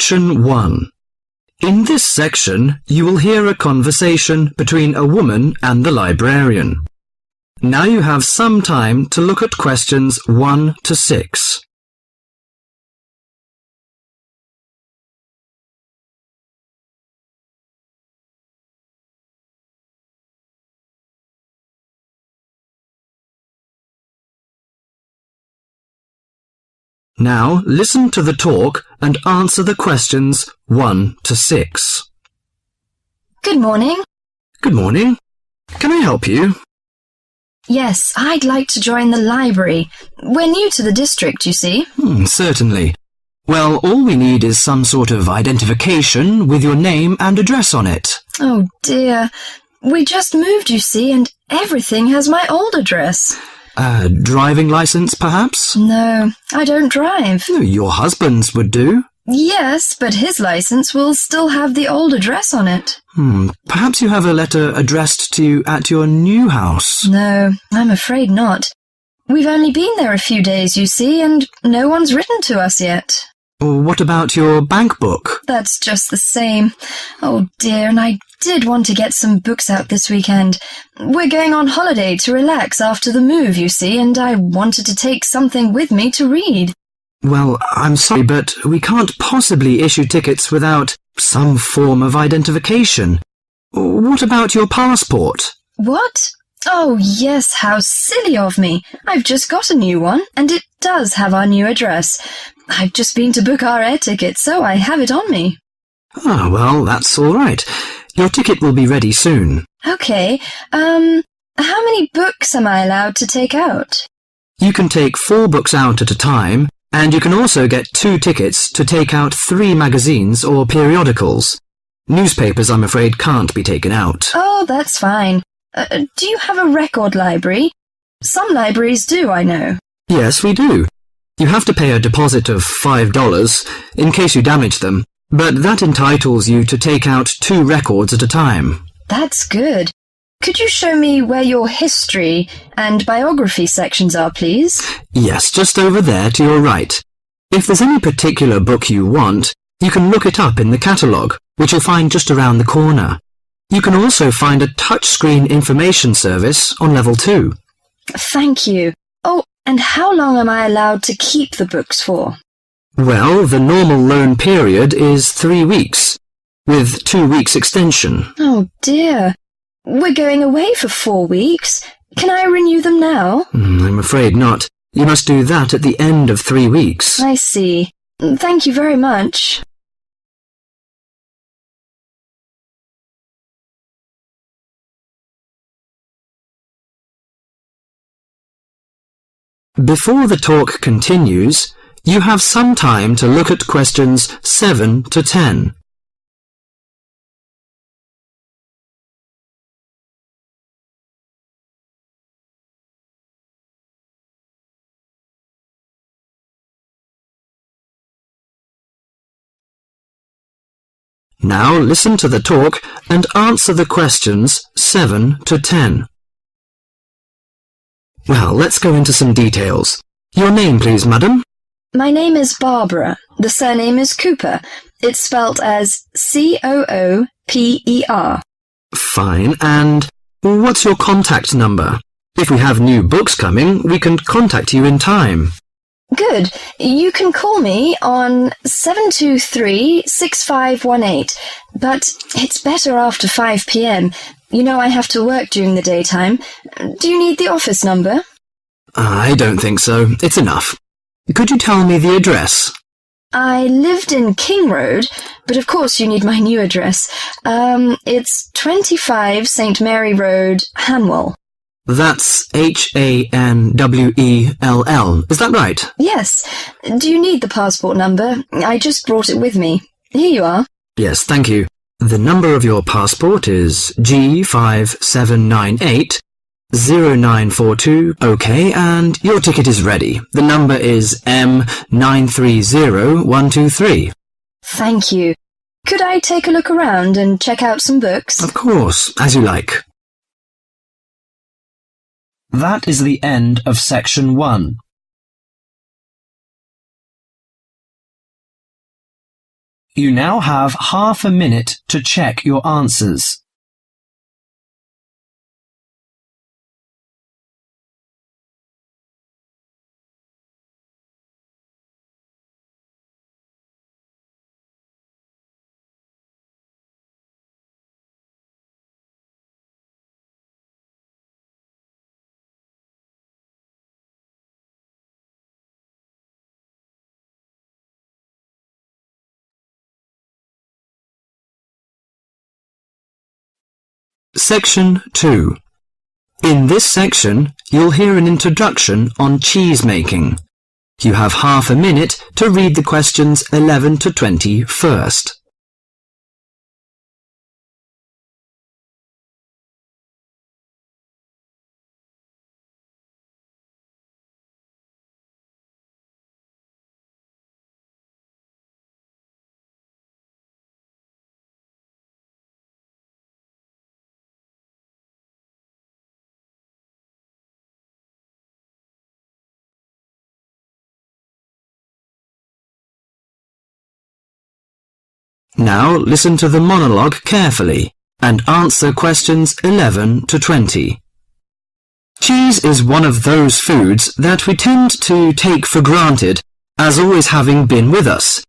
Section 1. In this section, you will hear a conversation between a woman and the librarian. Now you have some time to look at questions 1 to 6. Now listen to the talk and answer the questions 1 to 6. Good morning. Good morning. Can I help you? Yes, I'd like to join the library. We're new to the district, you see. Certainly. Well, all we need is some sort of identification with your name and address on it. Oh dear. We just moved, you see, and everything has my old address. Driving license, perhaps? No, I don't drive. Your husband's would do. Yes, but his license will still have the old address on it. Perhaps you have a letter addressed to you at your new house. No, I'm afraid not. We've only been there a few days, you see, and no one's written to us yet. What about your bank book? That's just the same. Oh dear, and I did want to get some books out this weekend. We're going on holiday to relax after the move, you see, and I wanted to take something with me to read. Well, I'm sorry, but we can't possibly issue tickets without some form of identification. What about your passport? What? Oh yes, how silly of me. I've just got a new one, and it does have our new address. I've just been to book our air ticket, so I have it on me. Well, that's all right. Your ticket will be ready soon. Okay, how many books am I allowed to take out? You can take 4 books out at a time, and you can also get 2 tickets to take out 3 magazines or periodicals. Newspapers, I'm afraid, can't be taken out. Oh, that's fine. Do you have a record library? Some libraries do, I know. Yes, we do. You have to pay a deposit of $5 in case you damage them, but that entitles you to take out 2 records at a time. That's good. Could you show me where your history and biography sections are, please? Yes, just over there to your right. If there's any particular book you want, you can look it up in the catalogue, which you'll find just around the corner. You can also find a touchscreen information service on level 2. Thank you. Oh, and how long am I allowed to keep the books for? Well, the normal loan period is 3 weeks, with 2 weeks extension. Oh dear. We're going away for 4 weeks. Can I renew them now? I'm afraid not. You must do that at the end of 3 weeks. I see. Thank you very much. Before the talk continues, you have some time to look at questions 7 to 10. Now listen to the talk and answer the questions 7 to 10. Well, let's go into some details. Your name, please, madam? My name is Barbara. The surname is Cooper. It's spelt as Cooper. Fine. And what's your contact number? If we have new books coming, we can contact you in time. Good. You can call me on 723-6518, but it's better after 5 p.m. You know I have to work during the daytime. Do you need the office number? I don't think so. It's enough. Could you tell me the address? I lived in King Road, but of course you need my new address. It's 25 St. Mary Road, Hanwell. That's Hanwell. Is that right? Yes. Do you need the passport number? I just brought it with me. Here you are. Yes, thank you. The number of your passport is G5798-0942. OK, and your ticket is ready. The number is M930123. Thank you. Could I take a look around and check out some books? Of course, as you like. That is the end of section 1. You now have half a minute to check your answers. Section 2. In this section, you'll hear an introduction on cheese making. You have half a minute to read the questions 11 to 20 first. Now listen to the monologue carefully and answer questions 11 to 20. Cheese is one of those foods that we tend to take for granted as always having been with us,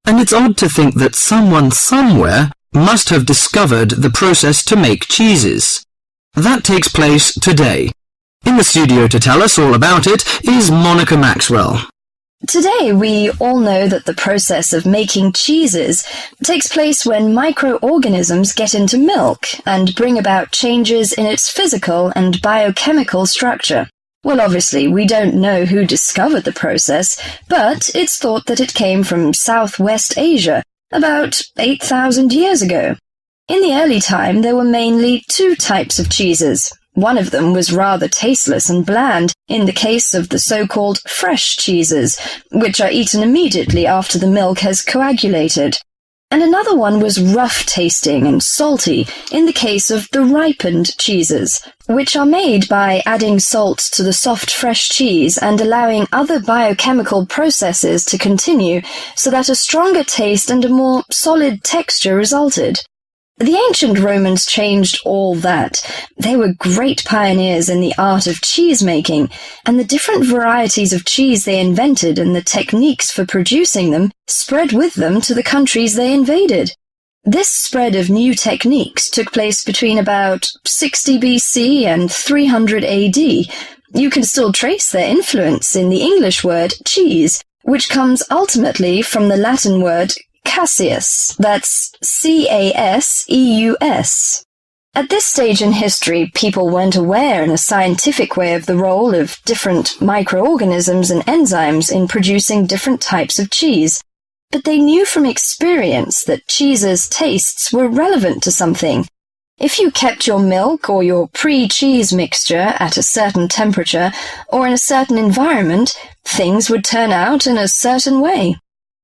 and it's odd to think that someone somewhere must have discovered the process to make cheeses. That takes place today. In the studio to tell us all about it is Monica Maxwell. Today, we all know that the process of making cheeses takes place when microorganisms get into milk and bring about changes in its physical and biochemical structure. Well, obviously, we don't know who discovered the process, but it's thought that it came from Southwest Asia about 8,000 years ago. In the early time, there were mainly two types of cheeses. One of them was rather tasteless and bland, in the case of the so-called fresh cheeses, which are eaten immediately after the milk has coagulated. And another one was rough-tasting and salty, in the case of the ripened cheeses, which are made by adding salt to the soft fresh cheese and allowing other biochemical processes to continue so that a stronger taste and a more solid texture resulted. The ancient Romans changed all that. They were great pioneers in the art of cheese-making, and the different varieties of cheese they invented and the techniques for producing them spread with them to the countries they invaded. This spread of new techniques took place between about 60 BC and 300 AD. You can still trace their influence in the English word cheese, which comes ultimately from the Latin word Caseus, that's C-A-S-E-U-S. At this stage in history, people weren't aware in a scientific way of the role of different microorganisms and enzymes in producing different types of cheese, but they knew from experience that cheese's tastes were relevant to something. If you kept your milk or your pre-cheese mixture at a certain temperature or in a certain environment, things would turn out in a certain way.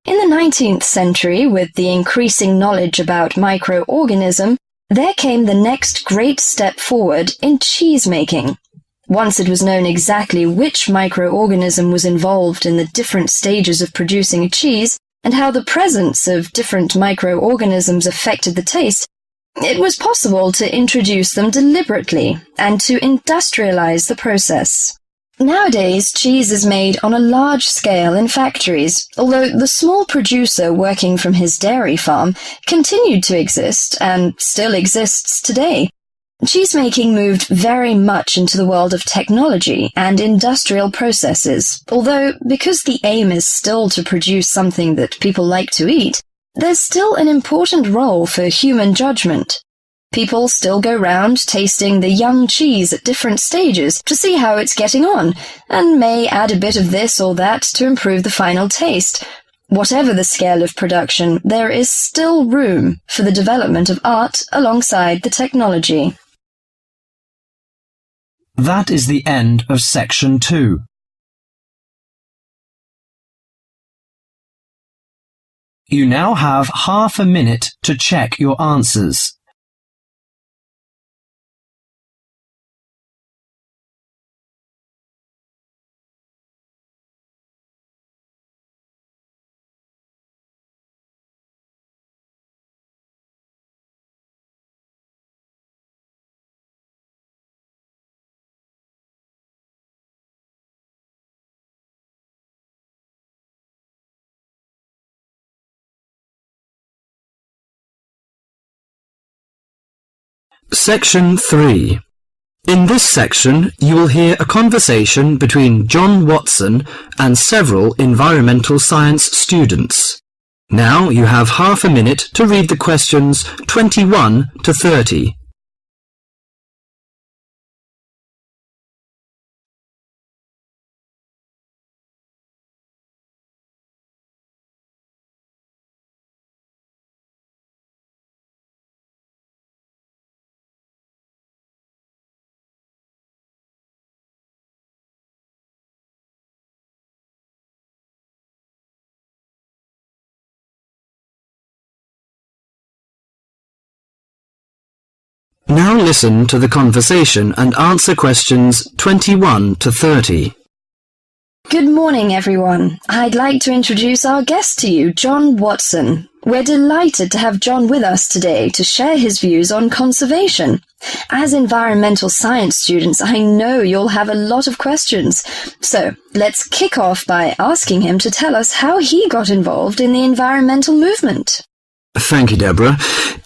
In the 19th century, with the increasing knowledge about microorganism, there came the next great step forward in cheese-making. Once it was known exactly which microorganism was involved in the different stages of producing a cheese, and how the presence of different microorganisms affected the taste, it was possible to introduce them deliberately and to industrialize the process. Nowadays, cheese is made on a large scale in factories, although the small producer working from his dairy farm continued to exist and still exists today. Cheesemaking moved very much into the world of technology and industrial processes, although because the aim is still to produce something that people like to eat, there's still an important role for human judgment. People still go round tasting the young cheese at different stages to see how it's getting on, and may add a bit of this or that to improve the final taste. Whatever the scale of production, there is still room for the development of art alongside the technology. That is the end of section 2. You now have half a minute to check your answers. Section 3. In this section, you will hear a conversation between John Watson and several environmental science students. Now you have half a minute to read the questions 21 to 30. Now listen to the conversation and answer questions 21 to 30. Good morning, everyone. I'd like to introduce our guest to you, John Watson. We're delighted to have John with us today to share his views on conservation. As environmental science students, I know you'll have a lot of questions. So let's kick off by asking him to tell us how he got involved in the environmental movement. Thank you, Deborah.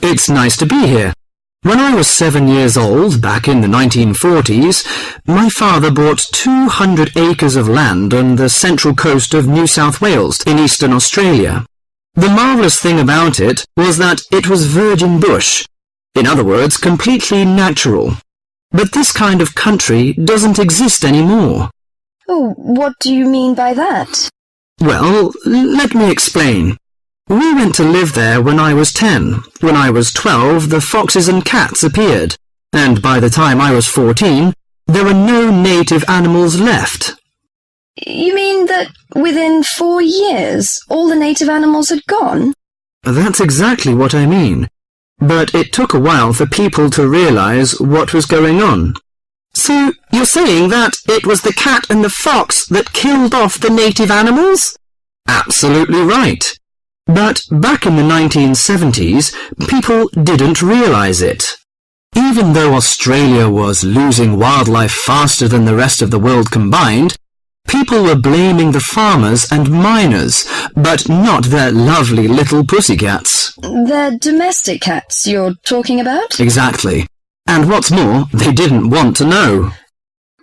It's nice to be here. When I was 7 years old, back in the 1940s, my father bought 200 acres of land on the central coast of New South Wales in eastern Australia. The marvellous thing about it was that it was virgin bush. In other words, completely natural. But this kind of country doesn't exist anymore. Oh, what do you mean by that? Well, let me explain. We went to live there when I was 10. When I was 12, the foxes and cats appeared, and by the time I was 14, there were no native animals left. You mean that within 4 years, all the native animals had gone? That's exactly what I mean. But it took a while for people to realize what was going on. So, you're saying that it was the cat and the fox that killed off the native animals? Absolutely right. But back in the 1970s, people didn't realize it. Even though Australia was losing wildlife faster than the rest of the world combined, people were blaming the farmers and miners, but not their lovely little pussycats. They're domestic cats you're talking about? Exactly. And what's more, they didn't want to know.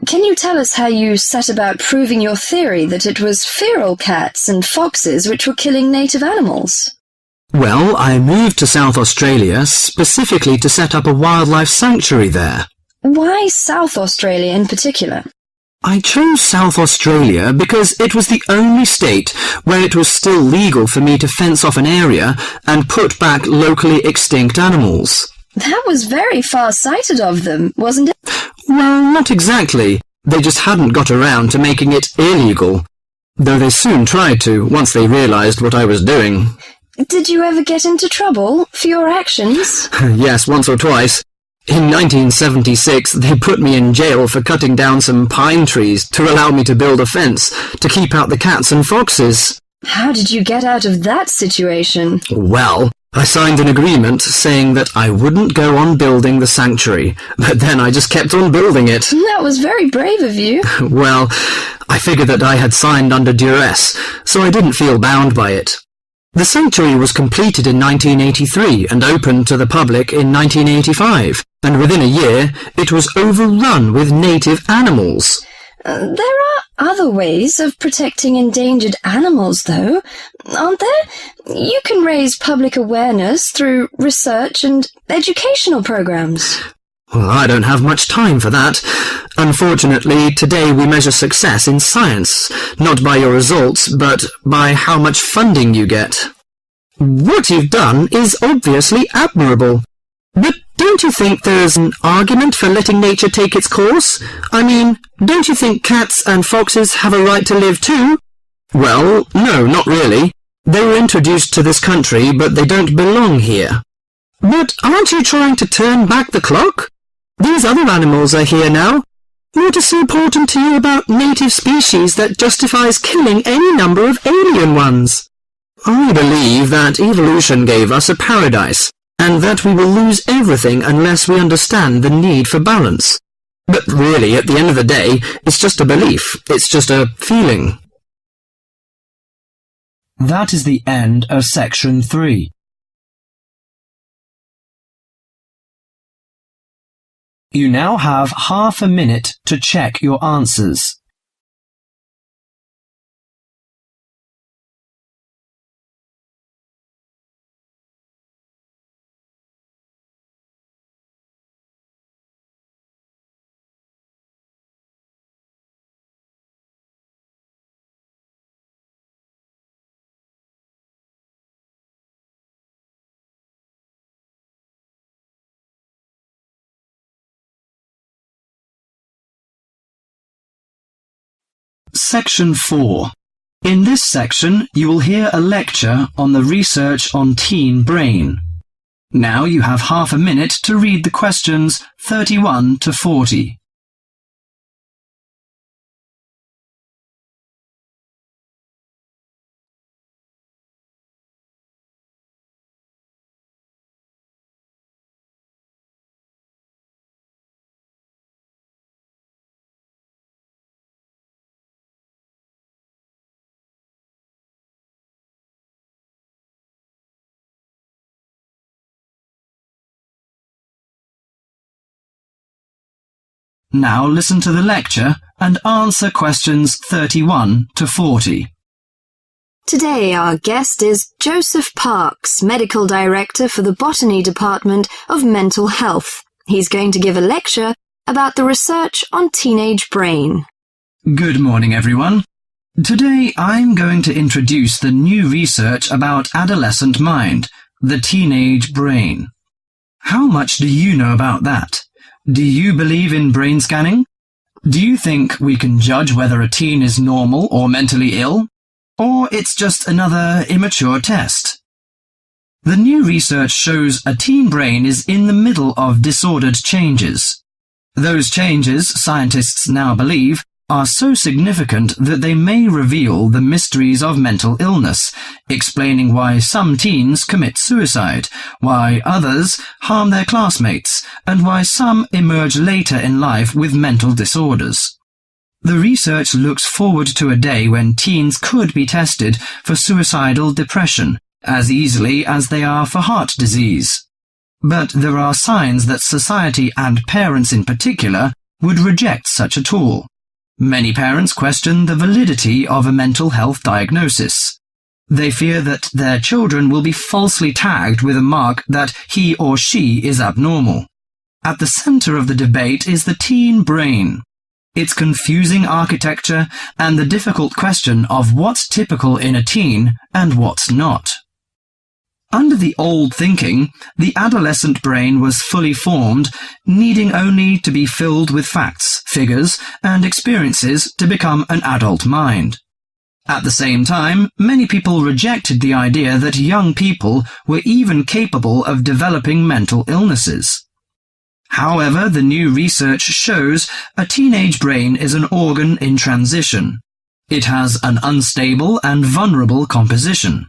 Can you tell us how you set about proving your theory that it was feral cats and foxes which were killing native animals? Well, I moved to South Australia specifically to set up a wildlife sanctuary there. Why South Australia in particular? I chose South Australia because it was the only state where it was still legal for me to fence off an area and put back locally extinct animals. That was very far-sighted of them, wasn't it? Well, not exactly. They just hadn't got around to making it illegal. Though they soon tried to, once they realized what I was doing. Did you ever get into trouble for your actions? Yes, once or twice. In 1976, they put me in jail for cutting down some pine trees to allow me to build a fence to keep out the cats and foxes. How did you get out of that situation? Well, I signed an agreement saying that I wouldn't go on building the sanctuary, but then I just kept on building it. That was very brave of you. Well, I figured that I had signed under duress, so I didn't feel bound by it. The sanctuary was completed in 1983 and opened to the public in 1985, and within a year it was overrun with native animals. There are other ways of protecting endangered animals, though, aren't there? You can raise public awareness through research and educational programs. Well, I don't have much time for that. Unfortunately, today we measure success in science, not by your results, but by how much funding you get. What you've done is obviously admirable. But don't you think there's an argument for letting nature take its course? I mean, don't you think cats and foxes have a right to live too? Well, no, not really. They were introduced to this country, but they don't belong here. But aren't you trying to turn back the clock? These other animals are here now. What is so important to you about native species that justifies killing any number of alien ones? I believe that evolution gave us a paradise, and that we will lose everything unless we understand the need for balance. But really, at the end of the day, it's just a belief. It's just a feeling. That is the end of section 3. You now have half a minute to check your answers. Section 4. In this section, you will hear a lecture on the research on teen brain. Now you have half a minute to read the questions 31 to 40. Now listen to the lecture and answer questions 31 to 40. Today our guest is Joseph Parks, Medical Director for the Botany Department of Mental Health. He's going to give a lecture about the research on teenage brain. Good morning, everyone. Today I'm going to introduce the new research about adolescent mind, the teenage brain. How much do you know about that? Do you believe in brain scanning? Do you think we can judge whether a teen is normal or mentally ill? Or it's just another immature test? The new research shows a teen brain is in the middle of disordered changes. Those changes, scientists now believe, are so significant that they may reveal the mysteries of mental illness, explaining why some teens commit suicide, why others harm their classmates, and why some emerge later in life with mental disorders. The research looks forward to a day when teens could be tested for suicidal depression as easily as they are for heart disease. But there are signs that society and parents in particular would reject such a tool. Many parents question the validity of a mental health diagnosis. They fear that their children will be falsely tagged with a mark that he or she is abnormal. At the center of the debate is the teen brain, its confusing architecture, and the difficult question of what's typical in a teen and what's not. Under the old thinking, the adolescent brain was fully formed, needing only to be filled with facts, figures, and experiences to become an adult mind. At the same time, many people rejected the idea that young people were even capable of developing mental illnesses. However, the new research shows a teenage brain is an organ in transition. It has an unstable and vulnerable composition.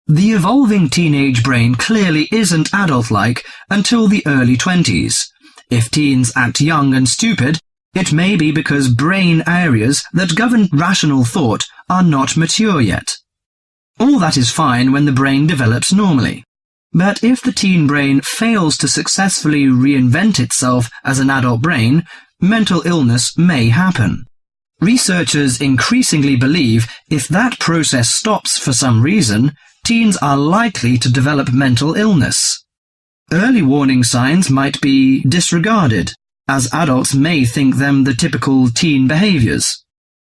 The evolving teenage brain clearly isn't adult-like until the early 20s. If teens act young and stupid, it may be because brain areas that govern rational thought are not mature yet. All that is fine when the brain develops normally. But if the teen brain fails to successfully reinvent itself as an adult brain, mental illness may happen. Researchers increasingly believe if that process stops for some reason, teens are likely to develop mental illness. Early warning signs might be disregarded, as adults may think them the typical teen behaviors.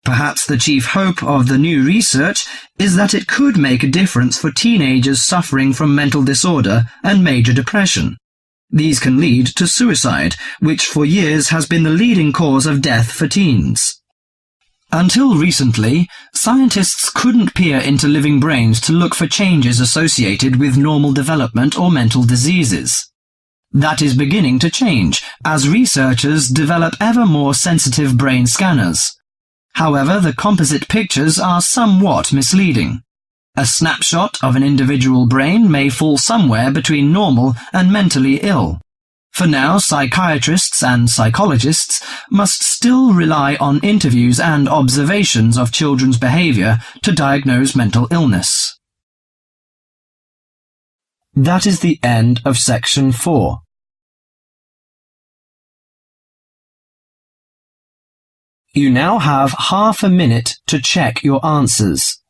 Perhaps the chief hope of the new research is that it could make a difference for teenagers suffering from mental disorder and major depression. These can lead to suicide, which for years has been the leading cause of death for teens. Until recently, scientists couldn't peer into living brains to look for changes associated with normal development or mental diseases. That is beginning to change as researchers develop ever more sensitive brain scanners. However, the composite pictures are somewhat misleading. A snapshot of an individual brain may fall somewhere between normal and mentally ill. For now, psychiatrists and psychologists must still rely on interviews and observations of children's behavior to diagnose mental illness. That is the end of section 4. You now have half a minute to check your answers.